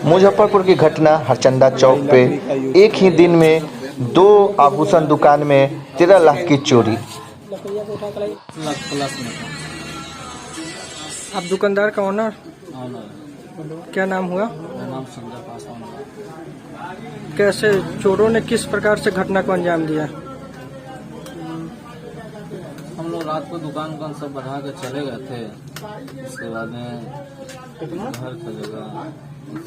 मुजफ्फरपुर की घटना हरचंदा चौक पे एक ही दिन में 2 आभूषण दुकान में 13 लाख की चोरी। आप दुकानदार का ओनर? क्या नाम हुआ? मेरा नाम संजय पासवान है। कैसे चोरों ने किस प्रकार से घटना को अंजाम दिया? हम लोग रात को दुकान सब बढ़ा के चले गए थे। उसके बाद में घर चलेगा,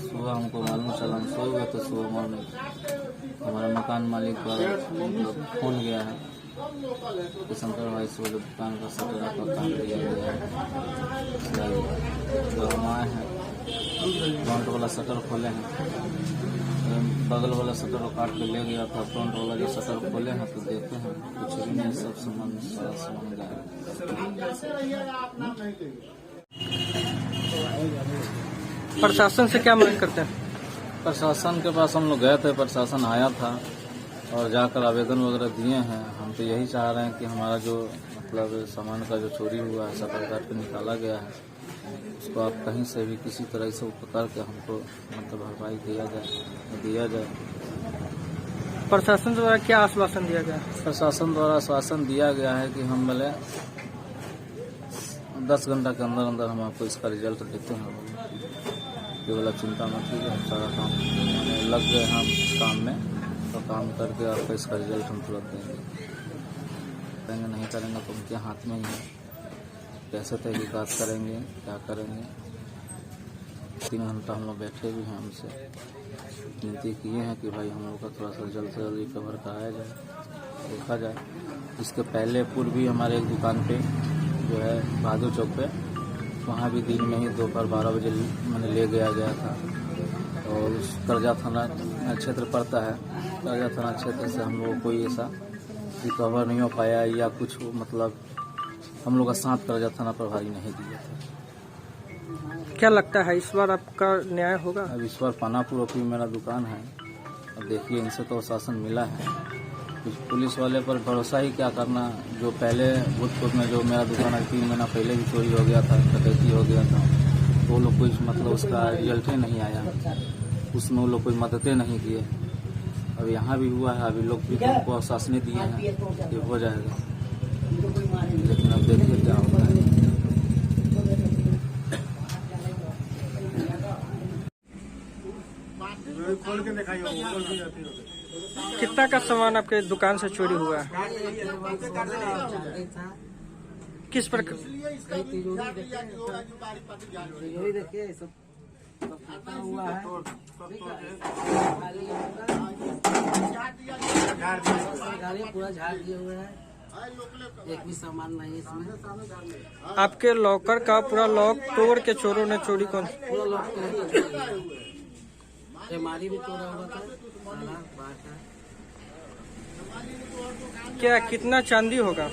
सुबह हमको मालूम चला, हम सो गए तो सुबह मॉर्निंग हमारे मकान मालिक का फोन गया है कि शंकर भाई से दुकान का शटर आपका काट दिया गया है। तो हम आए हैं, फ्रंट वाला शटर खोले हैं, बगल वाला शटर को काट के ले गया था। फ्रंट वाला जो शटर खोले हैं तो देखते हैं कुछ भी नहीं, सब सामान गया। प्रशासन से क्या मांग करते हैं? प्रशासन के पास हम लोग गए थे, प्रशासन आया था और जाकर आवेदन वगैरह दिए हैं। हम तो यही चाह रहे हैं कि हमारा जो मतलब सामान का जो चोरी हुआ है, शटर काट के निकाला गया है, उसको आप कहीं से भी किसी तरह से पकड़ के हमको मतलब भरपाई दिया जाए। प्रशासन द्वारा क्या आश्वासन दिया गया? प्रशासन द्वारा आश्वासन दिया गया है कि हम बोले 10 घंटा के अंदर अंदर हम आपको इसका रिजल्ट देते हैं। ये बोला चिंता मत कीजिए, हम सारा काम लग गए हम इस काम में, तो काम करके आपको इसका रिजल्ट हम तुरंत देंगे। नहीं करेंगे तो उनके हाथ में ही है, कैसे तहकीकात करेंगे, क्या करेंगे। 3 घंटा हम लोग बैठे भी हैं, हमसे विनती किए हैं कि भाई हम लोग का थोड़ा सा जल्द से जल्द रिकवर कराया जाए, देखा जाए। इसके पहले पूर्व भी हमारे एक दुकान पे जो है बहादुर चौक पे, वहाँ भी दिन में ही दोपहर 12 बजे मैंने ले गया था। और उस करजा थाना क्षेत्र पड़ता है, करजा थाना क्षेत्र से हम लोग कोई ऐसा रिकवर नहीं हो पाया या कुछ मतलब हम लोग का साथ करजा थाना प्रभारी नहीं दिया था। क्या लगता है इस बार आपका न्याय होगा? अब इस बार पानापुर ओपी मेरा दुकान है, अब देखिए इनसे तो शासन मिला है, कुछ पुलिस वाले पर भरोसा ही क्या करना। जो पहले भूतपूर्व में जो मेरा दुकान 3 महीना पहले भी चोरी हो गया था, डकैती हो गया था, तो वो लोग कोई मतलब उसका रिजल्ट ही नहीं आया, उसमें वो लोग कोई मददें नहीं किए। अब यहाँ भी हुआ है, अभी लोग भी हमको आश्वासन दिए हैं कि हो जाएगा, लेकिन अब देखिए क्या होता है। कितना का सामान आपके दुकान से चोरी हुआ है? किस प्रकार? पूरा झाड़ दिए हुए हैं, एक भी सामान नहीं इसमें। आपके लॉकर का पूरा लॉक तोड़ के चोरों ने चोरी कौन? पूरा लॉक अलमारी भी तोड़ा हुआ था। क्या कितना चांदी होगा?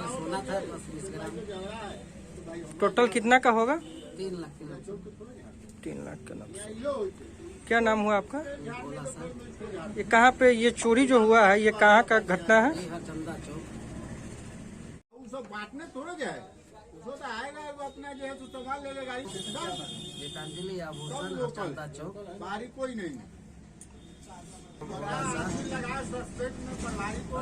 सोना था 20 ग्राम। टोटल कितना का होगा? 3 लाख। 3 लाख का नाम। क्या नाम हुआ आपका? ये कहाँ पे ये चोरी जो हुआ है, ये कहाँ का घटना है? हरचंदा चौक। सब बांटने थोड़े जाए, उसको तो आएगा वो अपना जो है तो सामान ले लेगा। गीतांजलि आभूषण हरचंदा चौक, बाहरी कोई नहीं लगा सस्पेक्ट में, बाहरी को